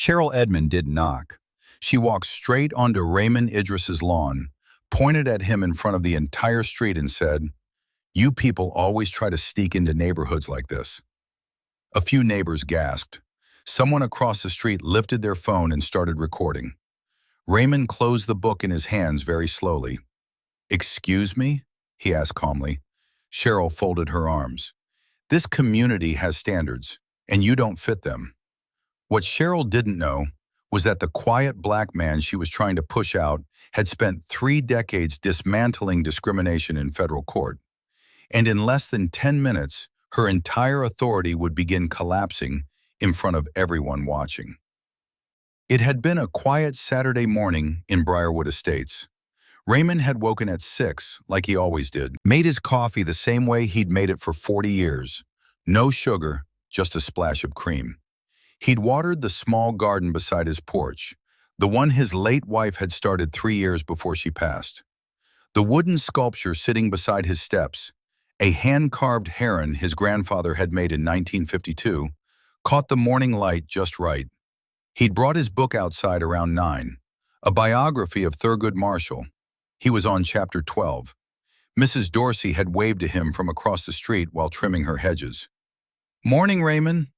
Cheryl Edmond didn't knock. She walked straight onto Raymond Idris's lawn, pointed at him in front of the entire street and said, "You people always try to sneak into neighborhoods like this." A few neighbors gasped. Someone across the street lifted their phone and started recording. Raymond closed the book in his hands very slowly. "Excuse me?" he asked calmly. Cheryl folded her arms. "This community has standards, and you don't fit them." What Cheryl didn't know was that the quiet black man she was trying to push out had spent 3 decades dismantling discrimination in federal court. And in less than 10 minutes, her entire authority would begin collapsing in front of everyone watching. It had been a quiet Saturday morning in Briarwood Estates. Raymond had woken at 6, like he always did, made his coffee the same way he'd made it for 40 years. No sugar, just a splash of cream. He'd watered the small garden beside his porch, the one his late wife had started 3 years before she passed. The wooden sculpture sitting beside his steps, a hand-carved heron his grandfather had made in 1952, caught the morning light just right. He'd brought his book outside around 9, a biography of Thurgood Marshall. He was on chapter 12. Mrs. Dorsey had waved to him from across the street while trimming her hedges. "Morning, Raymond."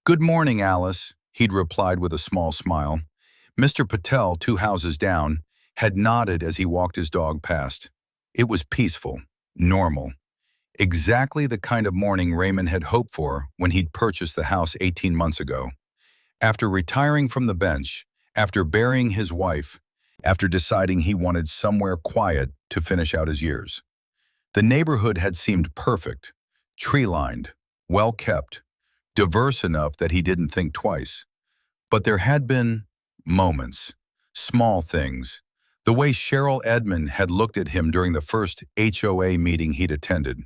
"Good morning, Alice," he'd replied with a small smile. Mr. Patel, 2 houses down, had nodded as he walked his dog past. It was peaceful, normal. Exactly the kind of morning Raymond had hoped for when he'd purchased the house 18 months ago. After retiring from the bench, after burying his wife, after deciding he wanted somewhere quiet to finish out his years. The neighborhood had seemed perfect, tree-lined, well-kept, diverse enough that he didn't think twice. But there had been moments, small things, the way Cheryl Edmond had looked at him during the first HOA meeting he'd attended,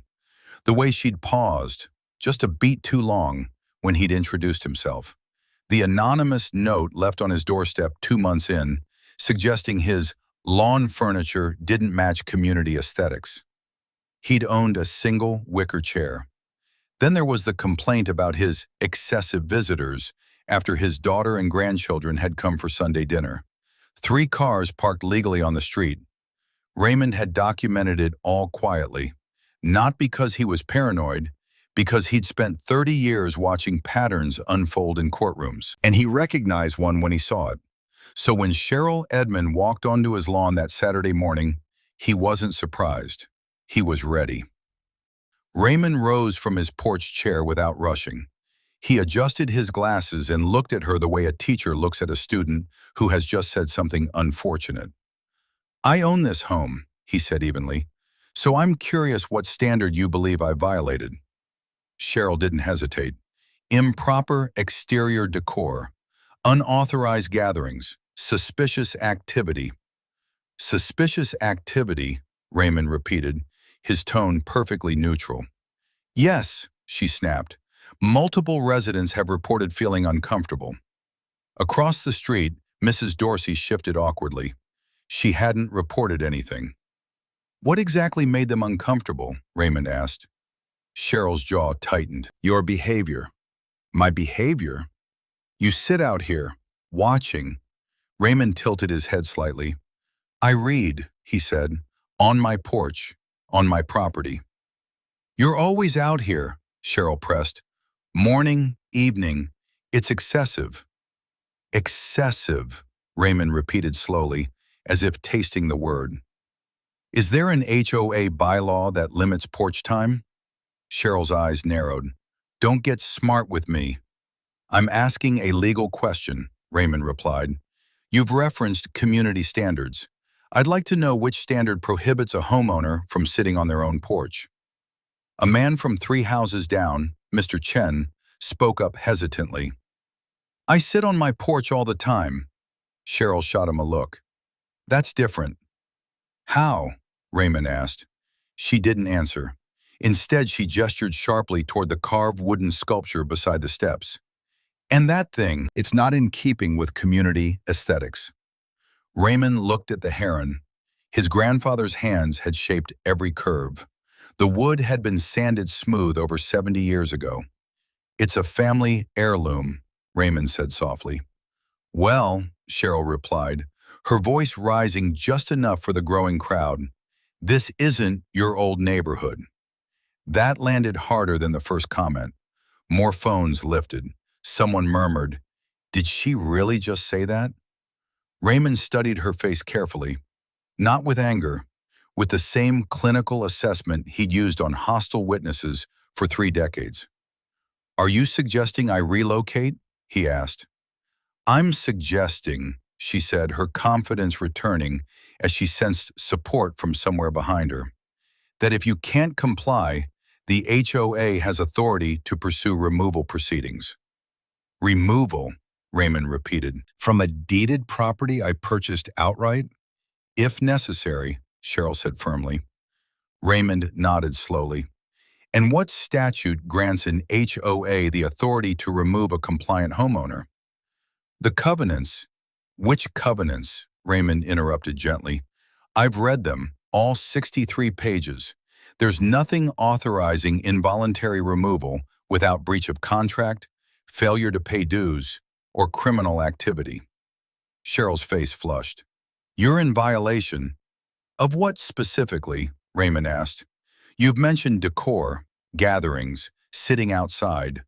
the way she'd paused, just a beat too long, when he'd introduced himself, the anonymous note left on his doorstep 2 months in, suggesting his lawn furniture didn't match community aesthetics. He'd owned a single wicker chair. Then there was the complaint about his excessive visitors after his daughter and grandchildren had come for Sunday dinner. 3 cars parked legally on the street. Raymond had documented it all quietly, not because he was paranoid, because he'd spent 30 years watching patterns unfold in courtrooms. And he recognized one when he saw it. So when Cheryl Edmond walked onto his lawn that Saturday morning, he wasn't surprised. He was ready. Raymond rose from his porch chair without rushing. He adjusted his glasses and looked at her the way a teacher looks at a student who has just said something unfortunate. "I own this home," he said evenly, "so I'm curious what standard you believe I violated." Cheryl didn't hesitate. "Improper exterior decor, unauthorized gatherings, suspicious activity." "Suspicious activity," Raymond repeated, his tone perfectly neutral. "Yes," she snapped. "Multiple residents have reported feeling uncomfortable." Across the street, Mrs. Dorsey shifted awkwardly. She hadn't reported anything. "What exactly made them uncomfortable?" Raymond asked. Cheryl's jaw tightened. "Your behavior." "My behavior? You sit out here, watching." Raymond tilted his head slightly. "I read," he said, "on my porch, on my property." "You're always out here," Cheryl pressed. "Morning, evening. It's excessive." "Excessive," Raymond repeated slowly, as if tasting the word. "Is there an HOA bylaw that limits porch time?" Cheryl's eyes narrowed. "Don't get smart with me." "I'm asking a legal question," Raymond replied. "You've referenced community standards. I'd like to know which standard prohibits a homeowner from sitting on their own porch." A man from 3 houses down, Mr. Chen, spoke up hesitantly. "I sit on my porch all the time." Cheryl shot him a look. "That's different." "How?" Raymond asked. She didn't answer. Instead, she gestured sharply toward the carved wooden sculpture beside the steps. "And that thing, it's not in keeping with community aesthetics." Raymond looked at the heron. His grandfather's hands had shaped every curve. The wood had been sanded smooth over 70 years ago. "It's a family heirloom," Raymond said softly. Well, Cheryl replied, her voice rising just enough for the growing crowd, this isn't your old neighborhood. That landed harder than the first comment. More phones lifted. Someone murmured, did she really just say that? Raymond studied her face carefully, not with anger, with the same clinical assessment he'd used on hostile witnesses for 3 decades. Are you suggesting I relocate? He asked. I'm suggesting, she said, her confidence returning as she sensed support from somewhere behind her, that if you can't comply, the HOA has authority to pursue removal proceedings. Removal, Raymond repeated. From a deeded property I purchased outright? If necessary, Cheryl said firmly. Raymond nodded slowly. And what statute grants an HOA the authority to remove a compliant homeowner? The covenants. Which covenants? Raymond interrupted gently. I've read them, all 63 pages. There's nothing authorizing involuntary removal without breach of contract, failure to pay dues, or criminal activity. Cheryl's face flushed. You're in violation. Of what specifically? Raymond asked. You've mentioned decor, gatherings, sitting outside.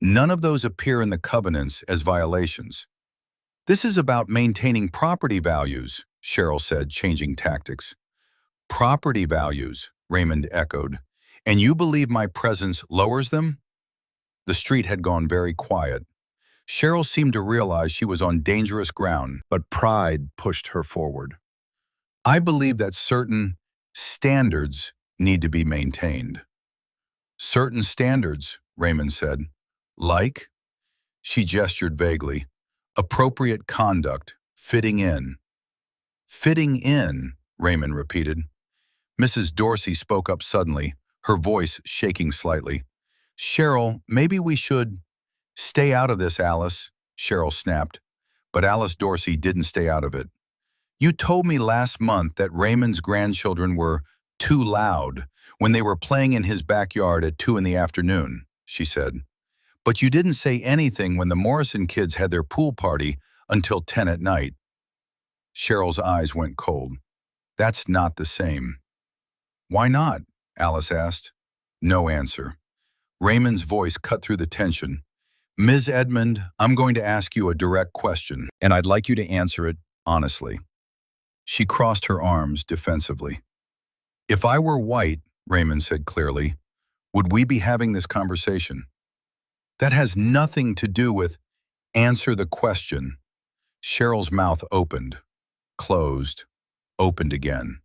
None of those appear in the covenants as violations. This is about maintaining property values, Cheryl said, changing tactics. Property values, Raymond echoed. And you believe my presence lowers them? The street had gone very quiet. Cheryl seemed to realize she was on dangerous ground, but pride pushed her forward. I believe that certain standards need to be maintained. Certain standards, Raymond said. Like? She gestured vaguely. Appropriate conduct, fitting in. Fitting in, Raymond repeated. Mrs. Dorsey spoke up suddenly, her voice shaking slightly. Cheryl, maybe we should… Stay out of this, Alice, Cheryl snapped. But Alice Dorsey didn't stay out of it. You told me last month that Raymond's grandchildren were too loud when they were playing in his backyard at 2 in the afternoon, she said. But you didn't say anything when the Morrison kids had their pool party until 10 at night. Cheryl's eyes went cold. That's not the same. Why not? Alice asked. No answer. Raymond's voice cut through the tension. Ms. Edmond, I'm going to ask you a direct question, and I'd like you to answer it honestly. She crossed her arms defensively. If I were white, Raymond said clearly, would we be having this conversation? That has nothing to do with answer the question. Cheryl's mouth opened, closed, opened again.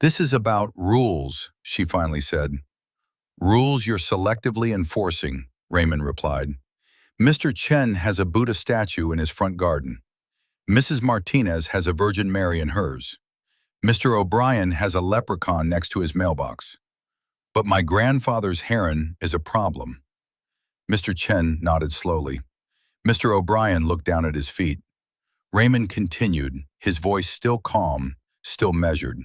This is about rules, she finally said. Rules you're selectively enforcing, Raymond replied. Mr. Chen has a Buddha statue in his front garden. Mrs. Martinez has a Virgin Mary in hers. Mr. O'Brien has a leprechaun next to his mailbox. But my grandfather's heron is a problem. Mr. Chen nodded slowly. Mr. O'Brien looked down at his feet. Raymond continued, his voice still calm, still measured.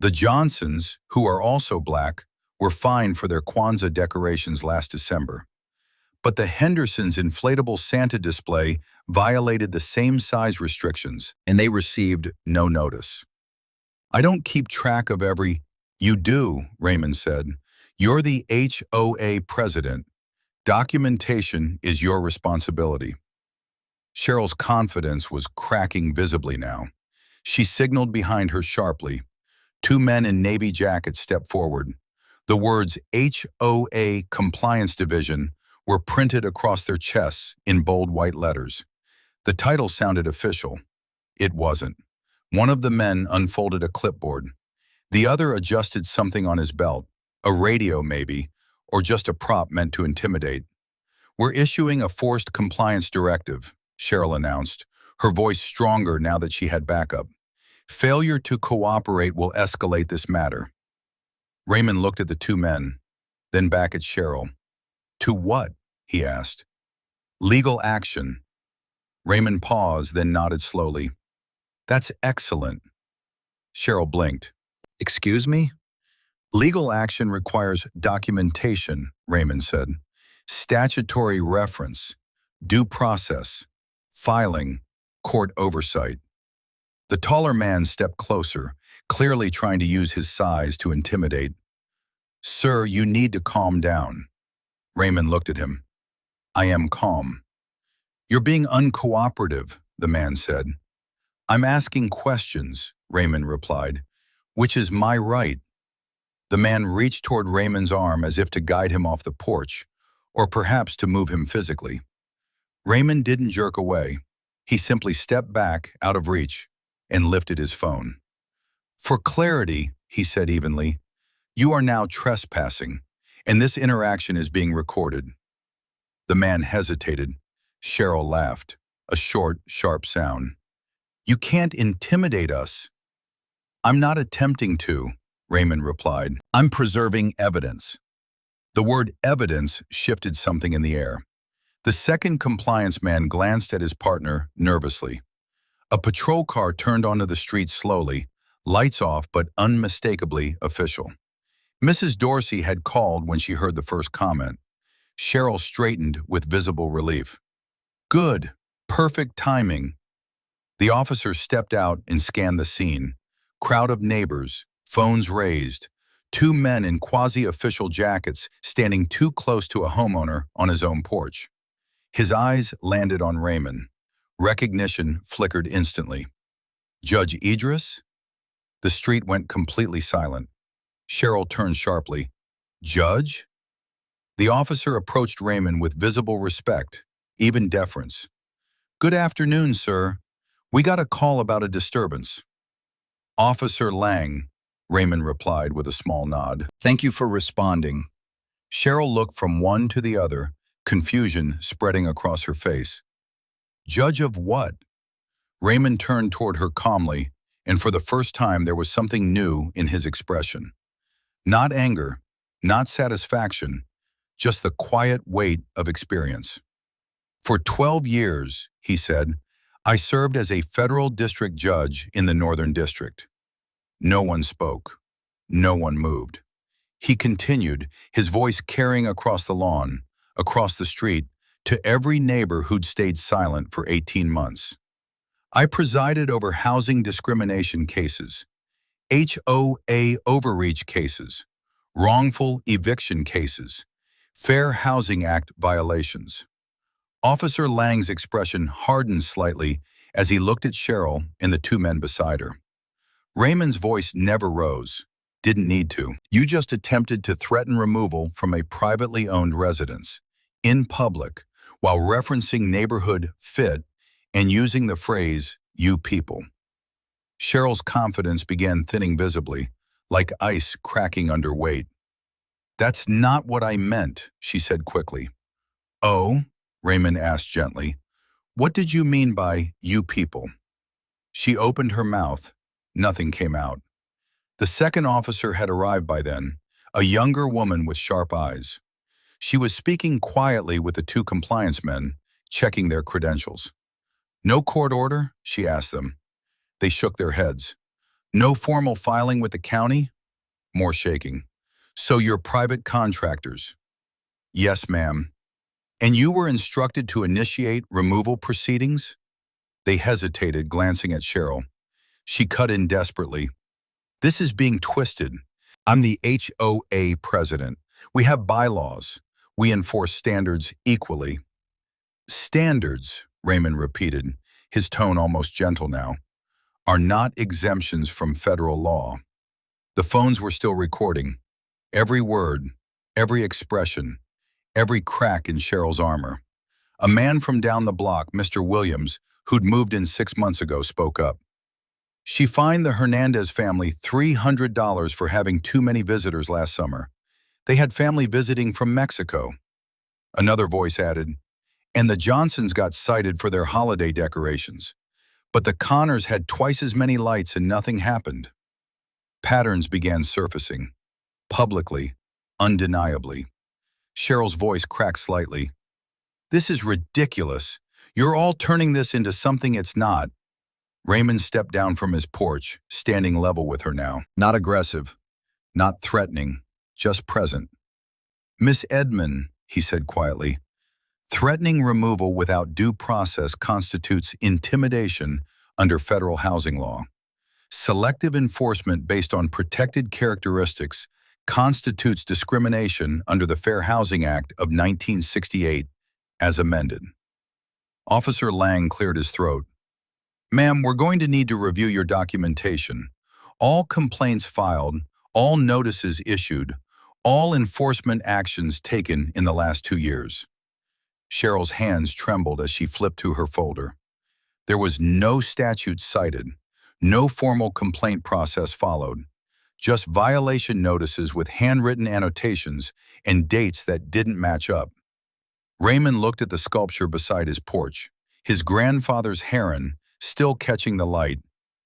The Johnsons, who are also black, were fined for their Kwanzaa decorations last December. But the Hendersons' inflatable Santa display violated the same size restrictions, and they received no notice. I don't keep track of every… You do, Raymond said. You're the HOA president. Documentation is your responsibility. Cheryl's confidence was cracking visibly now. She signaled behind her sharply. 2 men in navy jackets stepped forward. The words HOA Compliance Division were printed across their chests in bold white letters. The title sounded official. It wasn't. One of the men unfolded a clipboard. The other adjusted something on his belt, a radio maybe, or just a prop meant to intimidate. We're issuing a forced compliance directive, Cheryl announced, her voice stronger now that she had backup. Failure to cooperate will escalate this matter. Raymond looked at the 2 men, then back at Cheryl. To what? He asked. Legal action. Raymond paused, then nodded slowly. That's excellent. Cheryl blinked. Excuse me? Legal action requires documentation, Raymond said. Statutory reference, due process, filing, court oversight. The taller man stepped closer, clearly trying to use his size to intimidate. "Sir, you need to calm down." Raymond looked at him. "I am calm." "You're being uncooperative," the man said. "I'm asking questions," Raymond replied, "which is my right." The man reached toward Raymond's arm as if to guide him off the porch, or perhaps to move him physically. Raymond didn't jerk away. He simply stepped back, out of reach, and lifted his phone. "For clarity," he said evenly, "you are now trespassing, and this interaction is being recorded." The man hesitated. Cheryl laughed, a short, sharp sound. "You can't intimidate us." "I'm not attempting to," Raymond replied. "I'm preserving evidence." The word evidence shifted something in the air. The second compliance man glanced at his partner nervously. A patrol car turned onto the street slowly, lights off but unmistakably official. Mrs. Dorsey had called when she heard the first comment. Cheryl straightened with visible relief. "Good. Perfect timing." The officer stepped out and scanned the scene. Crowd of neighbors, phones raised, two men in quasi-official jackets standing too close to a homeowner on his own porch. His eyes landed on Raymond. Recognition flickered instantly. "Judge Idris?" The street went completely silent. Cheryl turned sharply. "Judge?" The officer approached Raymond with visible respect, even deference. "Good afternoon, sir. We got a call about a disturbance." "Officer Lang," Raymond replied with a small nod. "Thank you for responding." Cheryl looked from one to the other, confusion spreading across her face. "Judge of what?" Raymond turned toward her calmly, and for the first time there was something new in his expression. Not anger, not satisfaction, just the quiet weight of experience. "For 12 years, he said, I served as a federal district judge in the Northern District." No one spoke. No one moved. He continued, his voice carrying across the lawn, across the street, to every neighbor who'd stayed silent for 18 months. "I presided over housing discrimination cases, HOA overreach cases, wrongful eviction cases, Fair Housing Act violations." Officer Lang's expression hardened slightly as he looked at Cheryl and the two men beside her. Raymond's voice never rose, didn't need to. "You just attempted to threaten removal from a privately owned residence, in public, while referencing neighborhood fit and using the phrase, 'you people.'" Cheryl's confidence began thinning visibly, like ice cracking under weight. "That's not what I meant," she said quickly. "Oh?" Raymond asked gently. "What did you mean by 'you people'?" She opened her mouth. Nothing came out. The second officer had arrived by then, a younger woman with sharp eyes. She was speaking quietly with the two compliance men, checking their credentials. "No court order?" she asked them. They shook their heads. "No formal filing with the county?" More shaking. "So you're private contractors?" "Yes, ma'am." "And you were instructed to initiate removal proceedings?" They hesitated, glancing at Cheryl. She cut in desperately. "This is being twisted. I'm the HOA president. We have bylaws. We enforce standards equally." "Standards," Raymond repeated, his tone almost gentle now, "are not exemptions from federal law." The phones were still recording. Every word, every expression, every crack in Cheryl's armor. A man from down the block, Mr. Williams, who'd moved in 6 months ago, spoke up. "She fined the Hernandez family $300 for having too many visitors last summer. They had family visiting from Mexico." Another voice added, "And the Johnsons got cited for their holiday decorations. But the Connors had twice as many lights and nothing happened." Patterns began surfacing. Publicly, undeniably. Cheryl's voice cracked slightly. "This is ridiculous. You're all turning this into something it's not." Raymond stepped down from his porch, standing level with her now. Not aggressive, not threatening, just present. "Miss Edmond," he said quietly, Threatening removal without due process constitutes intimidation under federal housing law. Selective enforcement based on protected characteristics constitutes discrimination under the Fair Housing Act of 1968, as amended. Officer Lang cleared his throat. Ma'am, we're going to need to review your documentation. All complaints filed, all notices issued, all enforcement actions taken in the last 2 years. Cheryl's hands trembled as she flipped to her folder. There was no statute cited, no formal complaint process followed, just violation notices with handwritten annotations and dates that didn't match up. Raymond looked at the sculpture beside his porch, his grandfather's heron still catching the light,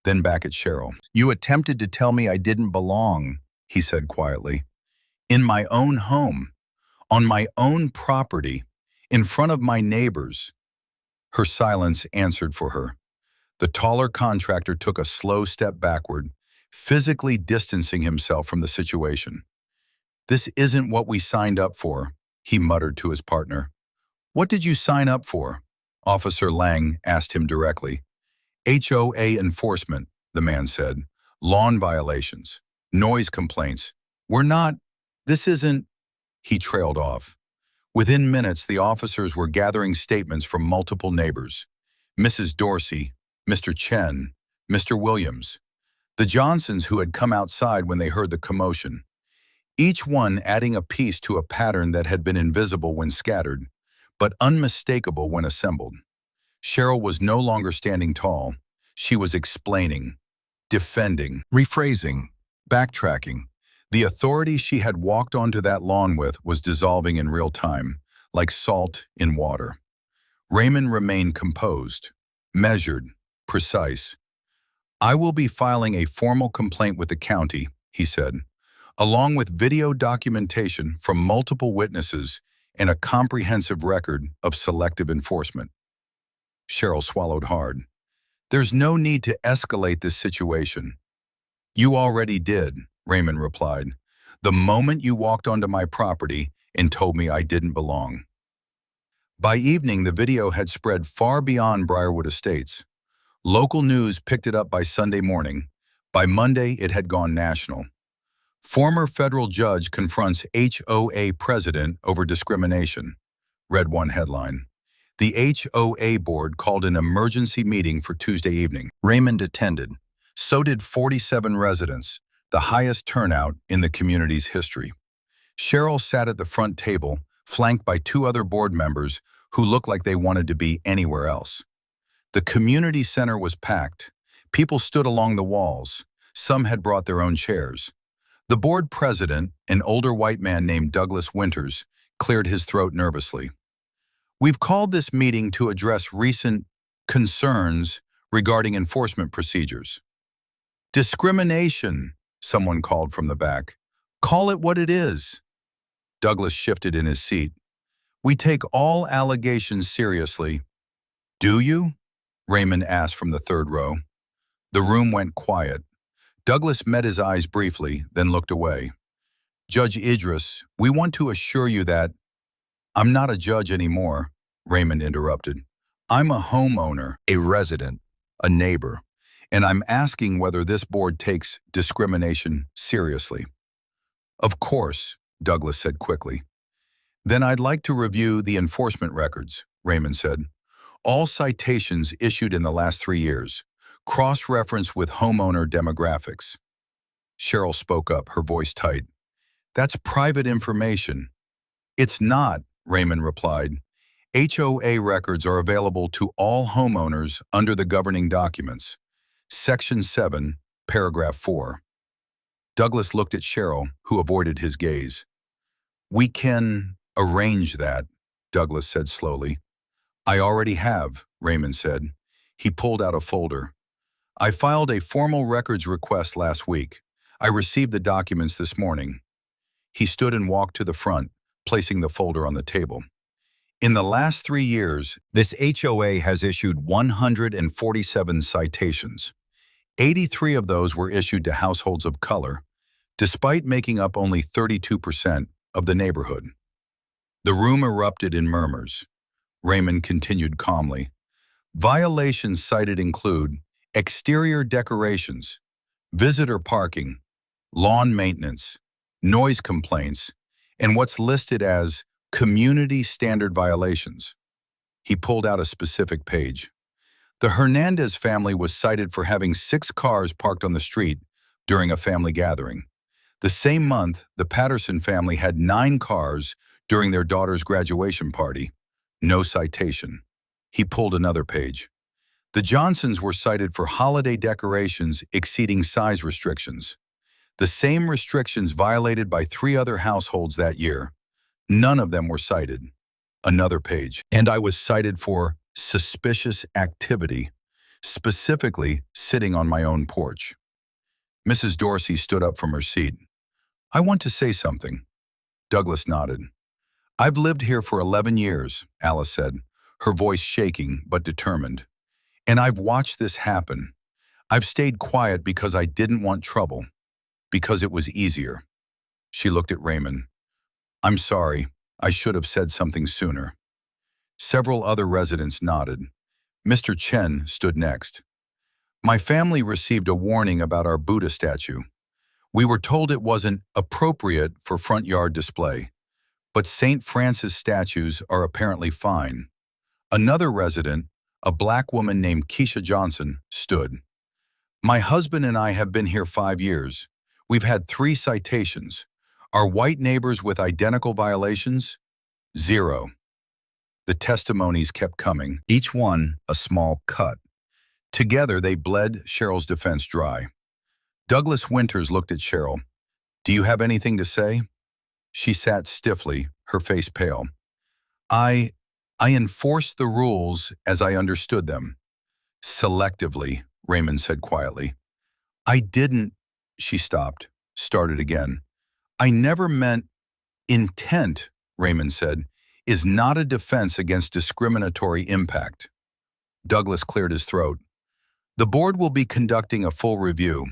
then back at Cheryl. You attempted to tell me I didn't belong, he said quietly. In my own home, on my own property, in front of my neighbors. Her silence answered for her. The taller contractor took a slow step backward, physically distancing himself from the situation. This isn't what we signed up for, he muttered to his partner. What did you sign up for? Officer Lang asked him directly. HOA enforcement, the man said. Lawn violations, noise complaints. This isn't, he trailed off. Within minutes, the officers were gathering statements from multiple neighbors. Mrs. Dorsey, Mr. Chen, Mr. Williams. The Johnsons who had come outside when they heard the commotion. Each one adding a piece to a pattern that had been invisible when scattered, but unmistakable when assembled. Cheryl was no longer standing tall. She was explaining, defending, rephrasing, backtracking. The authority she had walked onto that lawn with was dissolving in real time, like salt in water. Raymond remained composed, measured, precise. I will be filing a formal complaint with the county, he said, along with video documentation from multiple witnesses and a comprehensive record of selective enforcement. Cheryl swallowed hard. There's no need to escalate this situation. You already did, Raymond replied, the moment you walked onto my property and told me I didn't belong. By evening, the video had spread far beyond Briarwood Estates. Local news picked it up by Sunday morning. By Monday, it had gone national. Former federal judge confronts HOA president over discrimination, read one headline. The HOA board called an emergency meeting for Tuesday evening. Raymond attended. So did 47 residents, the highest turnout in the community's history. Cheryl sat at the front table, flanked by 2 other board members who looked like they wanted to be anywhere else. The community center was packed. People stood along the walls. Some had brought their own chairs. The board president, an older white man named Douglas Winters, cleared his throat nervously. We've called this meeting to address recent concerns regarding enforcement procedures. Discrimination, someone called from the back. Call it what it is. Douglas shifted in his seat. We take all allegations seriously. Do you? Raymond asked from the third row. The room went quiet. Douglas met his eyes briefly, then looked away. Judge Idris, we want to assure you that I'm not a judge anymore, Raymond interrupted. I'm a homeowner, a resident, a neighbor, and I'm asking whether this board takes discrimination seriously. Of course, Douglas said quickly. Then I'd like to review the enforcement records, Raymond said. All citations issued in the last 3 years, cross-reference with homeowner demographics. Cheryl spoke up, her voice tight. That's private information. It's not, Raymond replied. HOA records are available to all homeowners under the governing documents. Section 7, paragraph 4. Douglas looked at Cheryl, who avoided his gaze. We can arrange that, Douglas said slowly. I already have, Raymond said. He pulled out a folder. I filed a formal records request last week. I received the documents this morning. He stood and walked to the front, placing the folder on the table. In the last 3 years, this HOA has issued 147 citations. 83 of those were issued to households of color, despite making up only 32% of the neighborhood. The room erupted in murmurs. Raymond continued calmly. Violations cited include exterior decorations, visitor parking, lawn maintenance, noise complaints, and what's listed as community standard violations. He pulled out a specific page. The Hernandez family was cited for having 6 cars parked on the street during a family gathering. The same month, the Patterson family had 9 cars during their daughter's graduation party. No citation. He pulled another page. The Johnsons were cited for holiday decorations exceeding size restrictions. The same restrictions violated by 3 other households that year. None of them were cited. Another page. And I was cited for suspicious activity, specifically sitting on my own porch. Mrs. Dorsey stood up from her seat. I want to say something. Douglas nodded. I've lived here for 11 years, Alice said, her voice shaking but determined. And I've watched this happen. I've stayed quiet because I didn't want trouble, because it was easier. She looked at Raymond. I'm sorry, I should have said something sooner. Several other residents nodded. Mr. Chen stood next. My family received a warning about our Buddha statue. We were told it wasn't appropriate for front yard display, but St. Francis statues are apparently fine. Another resident, a black woman named Keisha Johnson, stood. My husband and I have been here 5 years. We've had 3 citations. Are white neighbors with identical violations? 0. The testimonies kept coming, each one a small cut. Together they bled Cheryl's defense dry. Douglas Winters looked at Cheryl. Do you have anything to say? She sat stiffly, her face pale. I enforced the rules as I understood them. Selectively, Raymond said quietly. I didn't, she stopped, started again. I never meant intent, Raymond said, is not a defense against discriminatory impact. Douglas cleared his throat. The board will be conducting a full review.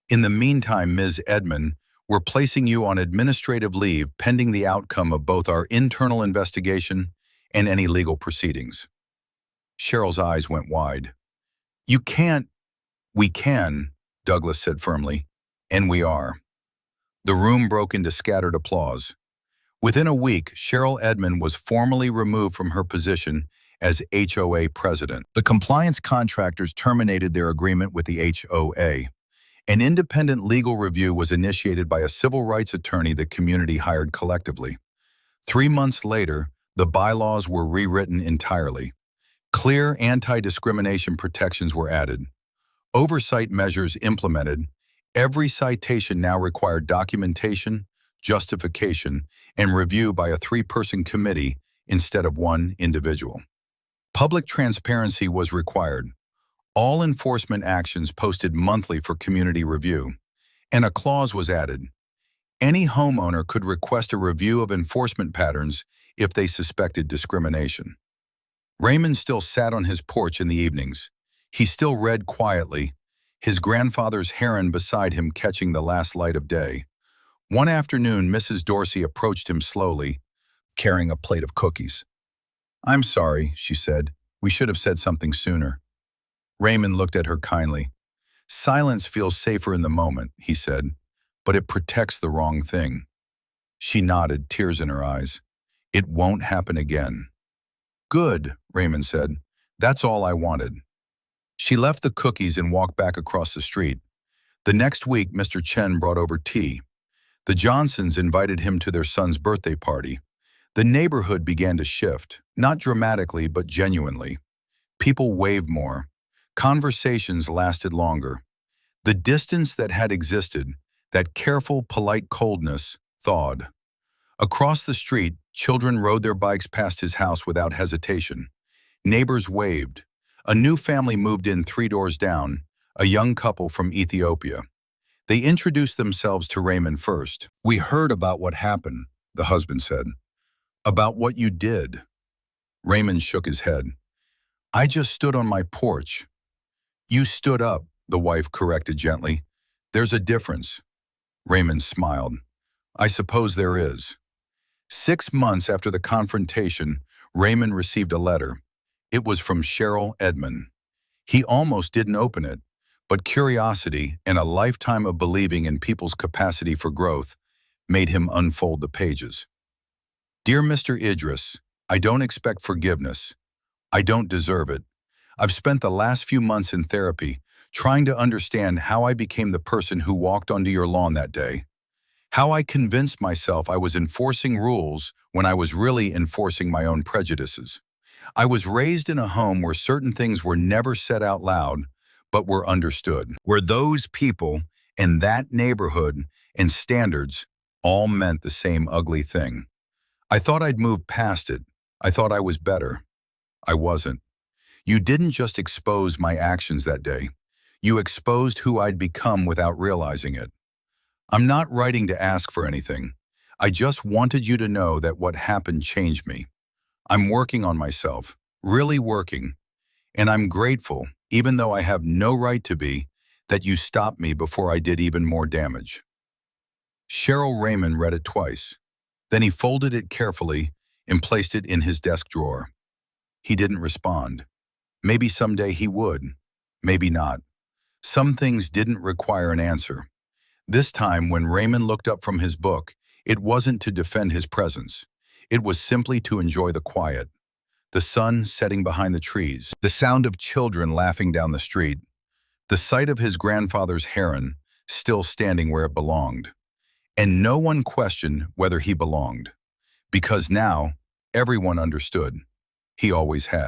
In the meantime, Ms. Edmond, we're placing you on administrative leave pending the outcome of both our internal investigation and any legal proceedings. Cheryl's eyes went wide. You can't. We can, Douglas said firmly, and we are. The room broke into scattered applause. Within a week, Cheryl Edmond was formally removed from her position as HOA President. The compliance contractors terminated their agreement with the HOA. An independent legal review was initiated by a civil rights attorney the community hired collectively. 3 months later, the bylaws were rewritten entirely. Clear anti-discrimination protections were added. Oversight measures implemented. Every citation now required documentation, justification, and review by a 3-person committee instead of 1 individual. Public transparency was required. All enforcement actions posted monthly for community review, and a clause was added. Any homeowner could request a review of enforcement patterns if they suspected discrimination. Raymond still sat on his porch in the evenings. He still read quietly, his grandfather's heron beside him catching the last light of day. One afternoon, Mrs. Dorsey approached him slowly, carrying a plate of cookies. I'm sorry, she said. We should have said something sooner. Raymond looked at her kindly. Silence feels safer in the moment, he said, but it protects the wrong thing. She nodded, tears in her eyes. It won't happen again. Good, Raymond said. That's all I wanted. She left the cookies and walked back across the street. The next week, Mr. Chen brought over tea. The Johnsons invited him to their son's birthday party. The neighborhood began to shift, not dramatically, but genuinely. People waved more. Conversations lasted longer. The distance that had existed, that careful, polite coldness, thawed. Across the street, children rode their bikes past his house without hesitation. Neighbors waved. A new family moved in 3 doors down, a young couple from Ethiopia. They introduced themselves to Raymond first. We heard about what happened, the husband said. About what you did. Raymond shook his head. I just stood on my porch. You stood up, the wife corrected gently. There's a difference. Raymond smiled. I suppose there is. 6 months after the confrontation, Raymond received a letter. It was from Cheryl Edmond. He almost didn't open it, but curiosity and a lifetime of believing in people's capacity for growth made him unfold the pages. Dear Mr. Idris, I don't expect forgiveness. I don't deserve it. I've spent the last few months in therapy trying to understand how I became the person who walked onto your lawn that day. How I convinced myself I was enforcing rules when I was really enforcing my own prejudices. I was raised in a home where certain things were never said out loud, but were understood. Where those people in that neighborhood and standards all meant the same ugly thing. I thought I'd moved past it. I thought I was better. I wasn't. You didn't just expose my actions that day. You exposed who I'd become without realizing it. I'm not writing to ask for anything. I just wanted you to know that what happened changed me. I'm working on myself, really working. And I'm grateful, even though I have no right to be, that you stopped me before I did even more damage. Cheryl Raymond read it twice. Then he folded it carefully and placed it in his desk drawer. He didn't respond. Maybe someday he would. Maybe not. Some things didn't require an answer. This time, when Raymond looked up from his book, it wasn't to defend his presence. It was simply to enjoy the quiet. The sun setting behind the trees, the sound of children laughing down the street, the sight of his grandfather's heron still standing where it belonged. And no one questioned whether he belonged, because now everyone understood. He always had.